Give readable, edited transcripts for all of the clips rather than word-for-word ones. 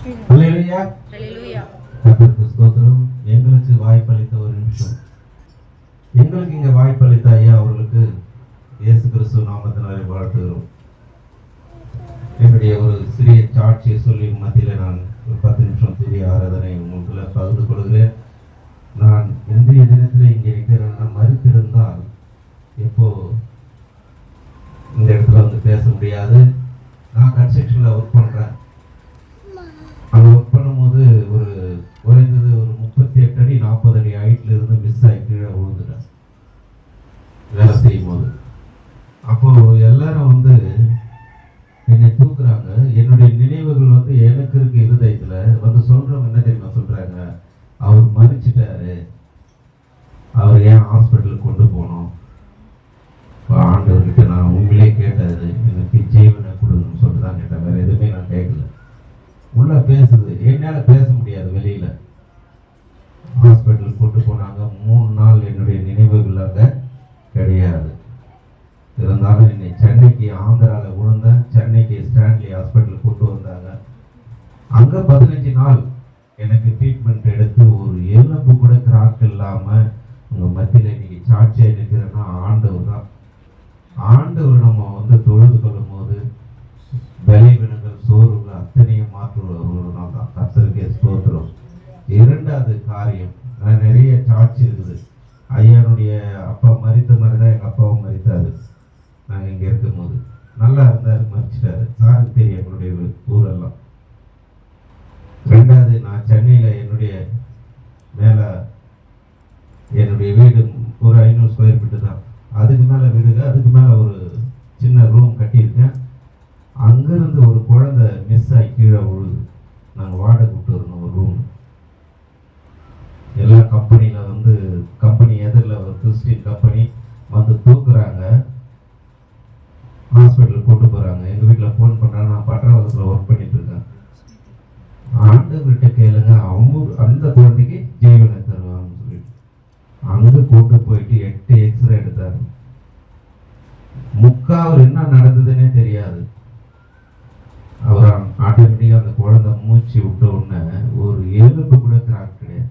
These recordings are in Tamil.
அல்லேலூயா. கர்த்தருக்கு ஸ்தோத்திரம். எங்களுக்கு வாய்ப்பளித்த ஒரு நிமிஷம், எங்களுக்கு இங்க வாய்ப்பளித்த ஐயா அவர்களுக்கு இயேசு கிறிஸ்து நாமத்தினாலே வாழ்த்துகிறோம். என்னுடைய ஒரு சிறிய சாட்சியை சொல்லி மத்தியில நான் ஒரு 10 நிமிஷம் சிறிய ஆராதனை உங்களுக்குள்ள பகிர்ந்து கொள்கிறேன். நான் இன்றைய தினத்தில் இங்கே இருக்கிறேன்னா மறுத்திருந்தால் இப்போ இந்த இடத்துல வந்து பேச முடியாது. நான் கன்ஸ்ட்ரக்ஷன்ல ஒர்க் பண்றேன். அங்கே ஒர்க் பண்ணும்போது ஒரு குறைந்தது ஒரு 38 அடி 40 அடி ஹைட்ல இருந்து மிஸ் ஆகி கீழே விழுந்துட்டேன் வேலை செய்யும் போது. அப்போ எல்லாரும் வந்து என்னை தூக்குறாங்க. என்னுடைய நினைவுகள் வந்து எனக்கு இருக்கு இருதயத்துல வந்து சொல்றவங்க என்ன தெரியுமா சொல்றாங்க, அவர் மறிச்சிட்டாரு, அவர் ஏன் ஹாஸ்பிட்டலுக்கு கொண்டு போனோம். ஆண்டவர்கிட்ட நான் உண்மையிலே கேட்டது, எனக்கு ஜீவனை கொடுங்கன்னு சொல்லிட்டு தான் கேட்டேன், வேற எதுவுமே நான் கேட்கல. உள்ள பேசுது, என்னால பேச முடியாது வெளியில. ஹாஸ்பிட்டலுக்கு கொண்டு போனாங்க. 3 நாள் என்னுடைய நினைவுகள் அங்க கிடையாது. இருந்தாலும் என்னை சென்னைக்கு ஆந்திரால விழுந்தேன். சென்னைக்கு ஸ்டான்லி ஹாஸ்பிட்டலுக்கு கொண்டு வந்தாங்க. அங்க 15 நாள் எனக்கு ட்ரீட்மெண்ட் எடுத்து ஒரு எலும்பு கூட கிராக் இல்லாம உங்க மத்தியில இன்னைக்கு சாட்சியா இருக்கிறேன்னா ஆண்டவர் தான். ஆண்டவர் நம்ம வந்து தொழுது கொள்ளும் போது பலவீனங்கள் சோர்வுகள் அத்தனையும் மாற்றுவர்கள் தான். கர்த்தருக்கே ஸ்தோத்திரம். 2வது காரியம், நான் நிறைய சாட்சி இருக்குது. ஐயனுடைய அப்பா மரித்த மாதிரி தான் எங்க அப்பாவும் மரித்தாரு. நாங்கள் இங்கே இருக்கும் போது நல்லா இருந்தாரு, மறிச்சிட்டாரு. சாருக்கு தெரியும் எங்களுடைய ஊரெல்லாம். 2வது, நான் சென்னையில் என்னுடைய மேலே என்னுடைய வீடு ஒரு 500 ஸ்கொயர் ஃபீட்டு தான். அதுக்கு மேலே வீடுங்க, அதுக்கு மேலே ஒரு சின்ன ரூம் கட்டியிருக்கேன். அங்கேருந்து ஒரு குழந்தை மிஸ் ஆகி கீழே விழுது. நாங்கள் வாடகை விட்டு வரணும் ஒரு ரூம். எல்லா கம்பெனியில் வந்து கம்பெனி எதிரில் ஒரு கிறிஸ்டின் கம்பெனி வந்து தூக்குறாங்க, ஹாஸ்பிட்டலுக்கு கொண்டு போகிறாங்க. எங்கள் வீட்டில் ஃபோன் பண்ணுறாங்க, நான் பட்டணத்தில் ஒர்க் பண்ணிட்டு இருக்கேன். ஆண்டவர்கிட்ட கேளுங்க, அவங்க அந்த குழந்தைக்கு ஜீவனை தருவாங்கன்னு சொல்லிட்டு அங்கே கூட்டு போயிட்டு 8 எக்ஸ்ரே எடுத்தாரு. முக்காவர் என்ன நடந்ததுன்னே தெரியாது. அவர் ஆட்டோமேட்டிக்காக அந்த குழந்தை மூச்சு விட்ட உடனே ஒரு எலும்பு கூட கிராக் கிடையாது.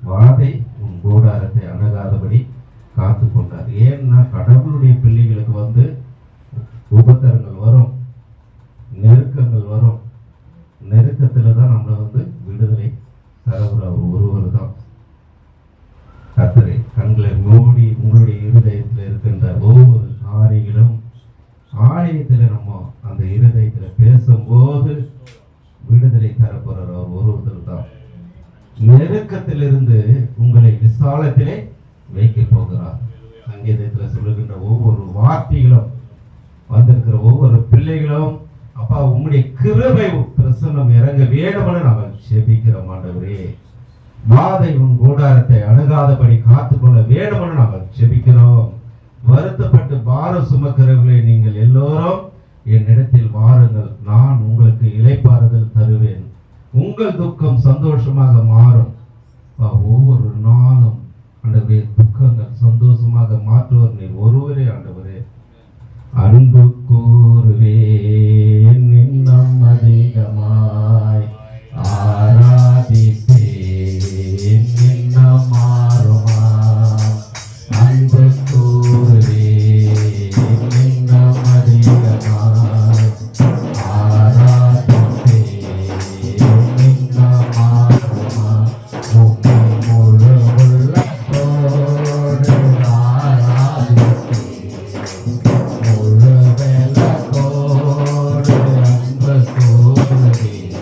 வாதை உன் கூடாரத்தை அணுகாதபடி காத்து கொண்டார். ஏன்னா கடவுளுடைய பிள்ளைகளுக்கு வந்து உபத்திரங்கள் வரும், நெருக்கங்கள் வரும். நெருக்கத்துல தான் நம்மளை வந்து விடுதலை தரவர் அவர் ஒருவர் தான். கர்த்தரே கண்களை மூடி உங்களுடைய இருதயத்தில் இருக்கின்ற ஒவ்வொரு காரியங்களும் ஆலயத்துல நம்ம அந்த இருதயத்துல பேசும்போது விடுதலை தரப்போறார் அவர் ஒருவர் தான். நெருக்கத்திலிருந்து உங்களை விசாலத்திலே வைக்க போகிறார். சங்கீதத்துல சொல்லுகின்ற ஒவ்வொரு வார்த்தைகளும் வந்திருக்கிற ஒவ்வொரு பிள்ளைகளும் அப்பா உங்களுடைய கிருபை பிரசன்னம் இறங்க வேண்டும்னு நாங்கள் செபிக்கிறோம். ஆண்டவரே வாதை உன் கூடாரத்தை அணுகாதபடி காத்துக்கொள்ள வேண்டும்னு நாங்கள் செபிக்கிறோம். வருத்தப்பட்டு பாரம் சுமக்கிறவர்களே நீங்கள் எல்லோரும் என்னிடத்தில் வாருங்கள், நான் உங்களுக்கு இளைப்பாறுதல் தருவேன். உங்கள் துக்கம் சந்தோஷமாக மாறும். ஒவ்வொரு நாளும் ஆண்டவரே துக்கங்கள் சந்தோஷமாக மாற்றுவர் நீர் ஒருவரே. ஆண்டவரே அன்பு கூறுவேன், இன்னும் அதிகமாய் ஆராதிப்பேன், இன்னும் மாறுமா. அன்பு கூறுவேன், இன்னும் அதிகமாய் ஆராதிப்பேன், இன்னும் மாறுமா. உம்மை முழு உள்ளத்தோடு ஆராதிப்பேன், முழு வெலக்கோடு அன்பு கூறுவேன்.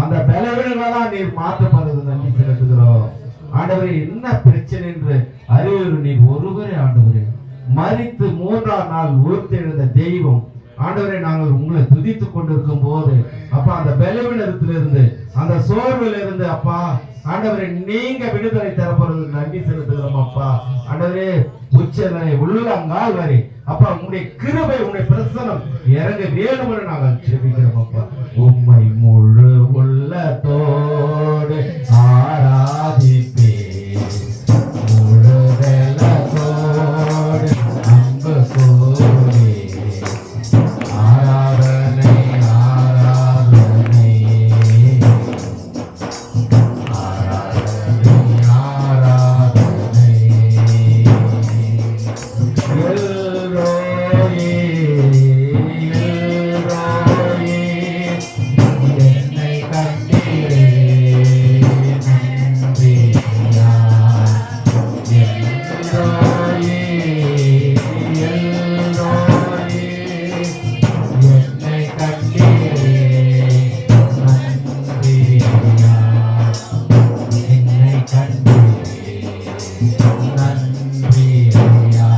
அந்த பலவீனங்களெல்லாம் நீர் மாற்றப்படுறது நன்றி செலுத்துகிறோம். ஆண்டவரே, என்ன பிரச்சனை என்று அறிவுறு நீர் ஒருவரே. ஆண்டவரே, மரித்து 3ஆம் நாள் உயிர்த்தெழுந்த தெய்வம் ஆண்டவரே, நாங்கள் உங்களை துதித்துக் கொண்டிருக்கும் போது அப்பா, அந்த பலவீனத்திலிருந்து அந்த சோர்வில் இருந்து அப்பா ஆண்டவரே, நீங்க விடுதலை தரப்படுறது நன்றி செலுத்துகிறோம் அப்பா. ஆண்டவரே, உச்சனை உள்ளங்கால் வரை அப்பா உங்களுடைய கிருபை, உங்களுடைய பிரசனம் இறங்க வேணும் என்று நாங்கள் ஜெபிக்கிறோம் அப்பா. உம்மை முழு உள்ளத்தோடு ஆராதிப்பே, முழு வெள்ளத்தோடு அன்பு கூறி ஆராதனை ஆராதனை ஆராதனை ஆராதனை. எல்ரோயி எல்ரோயி, என்னை கண்டீரே நன்றியா. எல்ரோயி எல்ரோயி, என்னை கண்டீரே நன்றியா. என்னை கண்டீரே நன்றியா.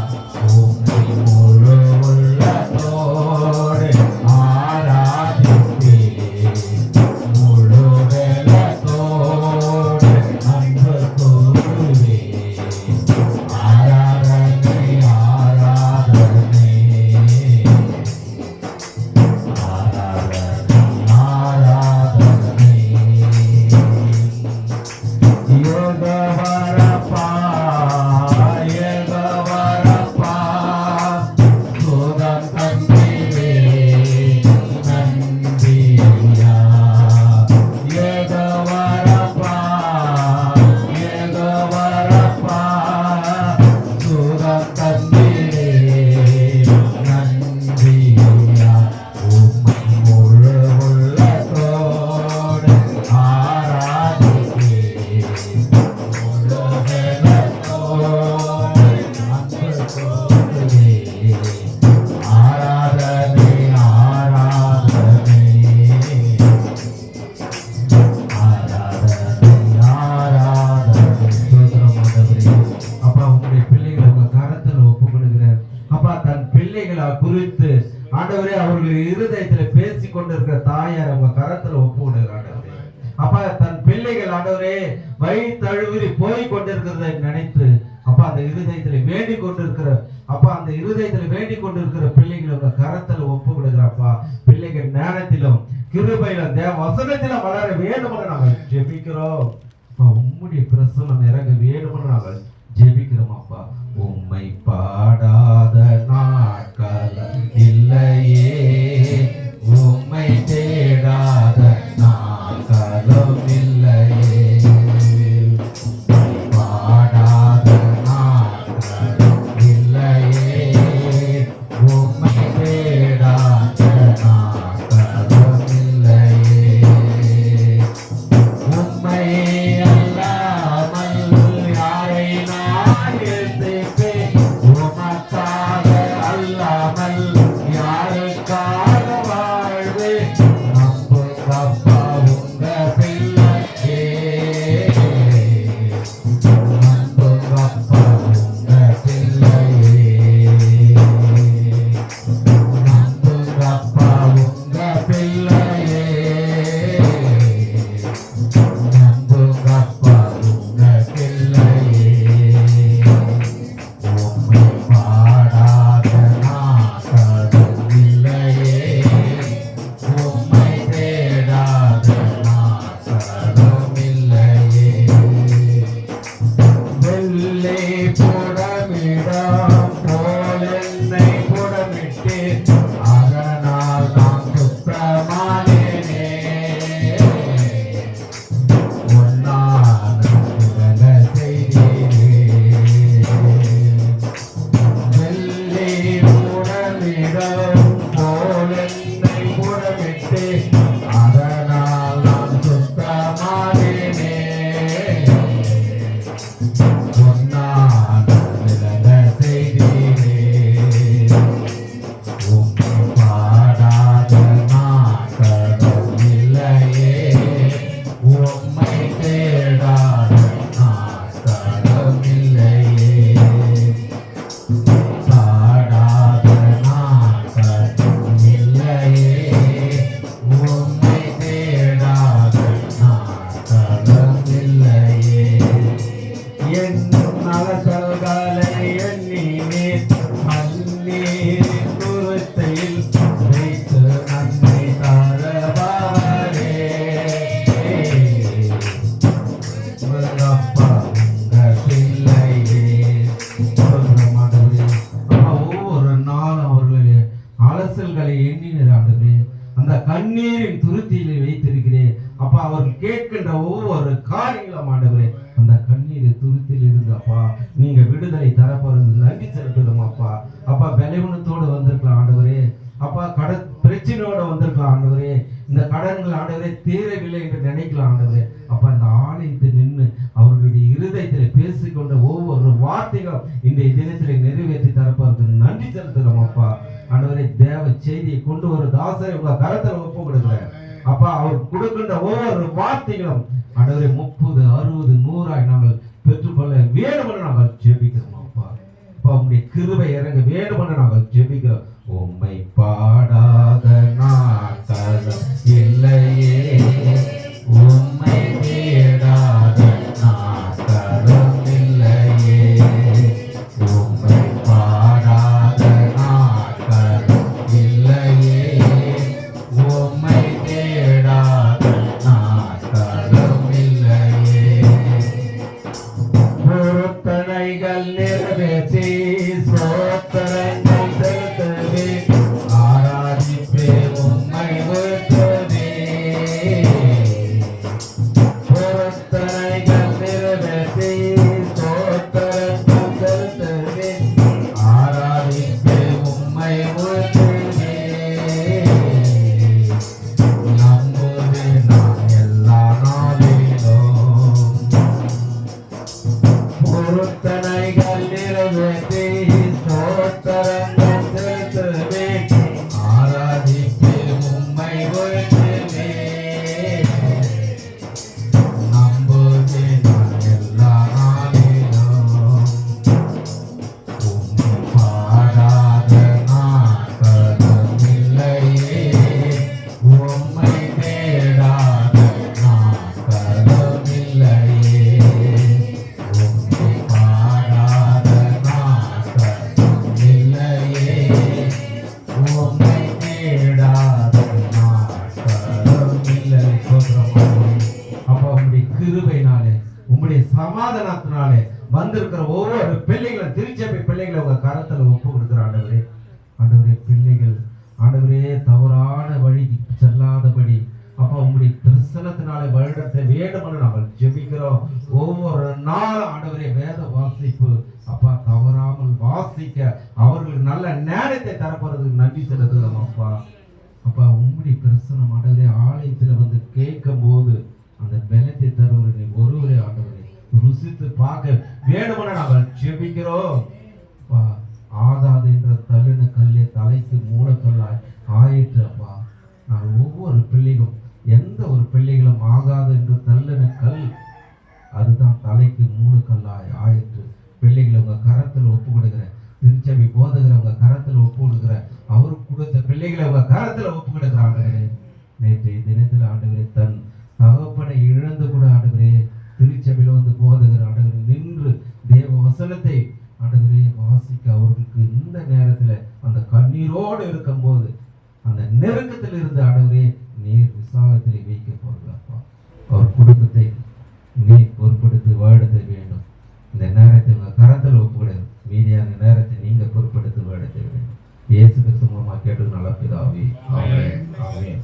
உம்மை முழு உள்ளத்தோடு ஆராதிப்பே, முழு வெள்ளத்தோடு அன்பு கூறுவே ஆராதனை ஆராதனை ஆராதனை ஆராதனை. யோகவரப்பா யோகவரப்பா, சுகம் தந்தீரே நன்றியா. யோகவரப்பா யோகவரப்பா, சுகம் தந்தீரே நன்றியா. உம்மை முழு உள்ளத்தோடு ஆராதிப்பே, முழு வெள்ளத்தோடு அன்பு கூறுவே ஆராதனை ஆராதனை ஆராதனை ஆராதனை. ஸ்தோத்திரம் ஆண்டவரே. அப்பா, உங்களுடைய பிள்ளைகளை உங்க கரத்தில் ஒப்புக் கொடுக்கிறேன் அப்பா. தன் பிள்ளைகளை குறித்து ஆண்டவரே, அவர்கள் இருதயத்துல பேசிக் கொண்டிருக்கிற தாயார் உங்க கரத்துல ஒப்பு கொடுக்கிற ஆண்டவரே. அப்பா, தன் பிள்ளைகள் ஆண்டவரே வழி தழுவி போய் கொண்டிருக்கிறதை நினைத்து அப்பா, அந்த இருதயத்துல வேண்டிக் கொண்டிருக்கிற அப்பா, அந்த இருதயத்துல வேண்டிக் கொண்டிருக்கிற பிள்ளைகளை உங்க கரத்துல ஒப்பு கொடுக்கிறப்பா. பிள்ளைகள் ஞானத்திலும் கிருபையிலும் தேவ வசனத்திலும் வளர வேண்டும் என்று நாங்கள் ஜெபிக்கிறோம் அப்பா. உம்முடைய பிரசனம் இறங்க வேண்டும் என்று நாங்கள் ஜெபிக்கிறோம் அப்பா. உம்மை பாடாத நாட்கள் இல்லையே, உம்மை தேடாத நாட்களும் இல்லையே. பாடாத நாட்கள் இல்லையே, உம்மை தேடாத நாட்களும் இல்லையே. உம்மை அல்லாமல் யாரை நான் யோசிப்பேன், உமக்காக அப்பா அவர்கள் கேட்கின்ற ஒவ்வொரு காரியங்களும் ஆண்டவரே அந்த கண்ணீரை துருத்தில் இருந்து அப்பா நீங்க விடுதலை தரப்போறது நன்றி செலுத்துறோம் அப்பா. அப்பா பலவீனத்தோடு வந்திருக்கலாம் ஆண்டவரே, அப்பா கடன் பிரச்சனையோட வந்திருக்கலாம் ஆண்டவரே, இந்த கடன்கள் ஆண்டவரே தீரவில்லை என்று நினைக்கலாம் ஆண்டவரே. அப்பா இந்த ஆலயத்தில் நின்று அவர்களுடைய இருதயத்தில் பேசிக்கொண்ட ஒவ்வொரு வார்த்தைகளும் இன்றைய தினத்தில் நிறைவேற்றி தரப்போறது நன்றி செலுத்துறோம் அப்பா. ஆண்டவரே தேவ செய்தியை கொண்டு வர தாசரை உங்க கரத்தில் ஒப்பு கொடுக்கிறேன் அப்பா. அவர் கொடுக்கின்ற ஒவ்வொரு வார்த்தைகளும் ஆண்டவரே 30, 60, 100 நாங்கள் பெற்றுக்கொள்ள வேண்டும் என்று நாங்கள் ஜெபிக்கிறோம் அப்பா. அப்பா உங்களுடைய கிருபை இறங்க வேண்டும் என்று நாங்கள் ஜெபிக்கிறோம். உம்மை பாடாத நாட்கள் இல்லையே, உம்மை தேடாத நாட்களும் இல்லையே, உம்மை பாடாத நாட்கள் இல்லையே, உம்மை தேடாத நாட்களும் இல்லையே. பொருத்தனைகள் நிறைவேற்றி சோத்திரங்கள் செலுத்தவே ஆராதிப்பே உம்மை உயர்த்துவே. பொருத்தனைகள் நிறைவேற்றி சோத்திரங்கள் செலுத்தவே ஆராதிப்பே உம்மை உயர்த்துவே. நம்புவே நான் எல்லா நாளிலும் பொருத்தனைகள் நிறைவேற்றி சோத்திரங்கள் செலுத்துவே ஆராதிப்பே உம்மை உயர்த்துவே. நம்புவே நான் எல்லா நாளிலும் உம்மை பாடாத நாட்களும் இல்லையே, உம்மை தேடாத நாட்களும் இல்லையே, உம்மை பாடாத நாட்களும் இல்லையே, உம்மை தேடாத நாட்களும் இல்லை. அப்பா உம்முடைய கிருபையினாலே உம்முடைய சமாதானத்தினாலே வந்திருக்கிற ஒவ்வொரு பிள்ளைகளும் திருச்சபை பிள்ளைகளை உங்க கரத்துல ஒப்பு கொடுக்கிற ஆண்டவரே. ஆண்டவரே பிள்ளைகள் ஆண்டவரே தவறான வழி செல்லாதபடி அப்பா உங்களுடைய பிரசனத்தினாலே வழிநடத்த வேண்டும் என்று நாங்கள் ஜெபிக்கிறோம். ஒவ்வொரு நாளும் ஆண்டவரே வேத வாசிப்பு அப்பா தவறாமல் வாசிக்க அவர்களுக்கு நல்ல நேரத்தை தரப்படுறதுக்கு நன்றி செலுத்துகிறோம் அப்பா. அப்பா உம்முடைய பிரசனம் ஆண்டவரே ஆலயத்தில் வந்து கேட்கும் போது அந்த பலத்தை தருவது நீ ஒருவரே ஆண்டவரே ருசித்து பார்க்க வேண்டுமென நாங்கள் ஜெபிக்கிறோம். ஆகாது என்ற தள்ளின கல்லை தலைக்கு மூடக்கல்லாய் ஆயிற்று அப்பா. நாங்கள் ஒவ்வொரு பிள்ளைகளும் எந்த ஒரு பிள்ளைகளும் ஆகாது என்று தள்ளின கல் அதுதான் தலைக்கு மூடக்கல்லாய் ஆயிற்று. பிள்ளைகளை உங்க கரத்தில் ஒப்பு கொடுக்கிறேன். திருச்சபை போதகரை உங்க கரத்தில் ஒப்பு கொடுக்கிறேன். அவருக்கு கொடுத்த பிள்ளைகளை உங்க கரத்தில் ஒப்பு கொடுக்கிற ஆண்டவரே. நேற்றைய தினத்தில் ஆண்டவரே தன் தகப்பனை இழந்து கூட ஆண்டவரே திருச்சபையில் வந்து போதகர் ஆண்டவரே நின்று தேவ வசனத்தை ஆண்டவரே வாசிக்க அவர்களுக்கு இந்த நேரத்தில் அந்த கண்ணீரோடு இருக்கும் போது அந்த நெருக்கத்தில் இருந்து ஆண்டவரே நீர் விசாலத்தில் வைக்க போகிறாப்பா. அவர் குடும்பத்தை நீர் பொறுப்படுத்தி வாழத்தை வேண்டும். இந்த நேரத்தை உங்க கரத்தில் ஒப்புவிட மீதியான நேரத்தை நீங்க பொறுப்படுத்தி வாழத்தை வேண்டும். இயேசு கிறிஸ்து மூலமா கேட்டு நல்ல பிதாவே. ஆமென். ஆமென்.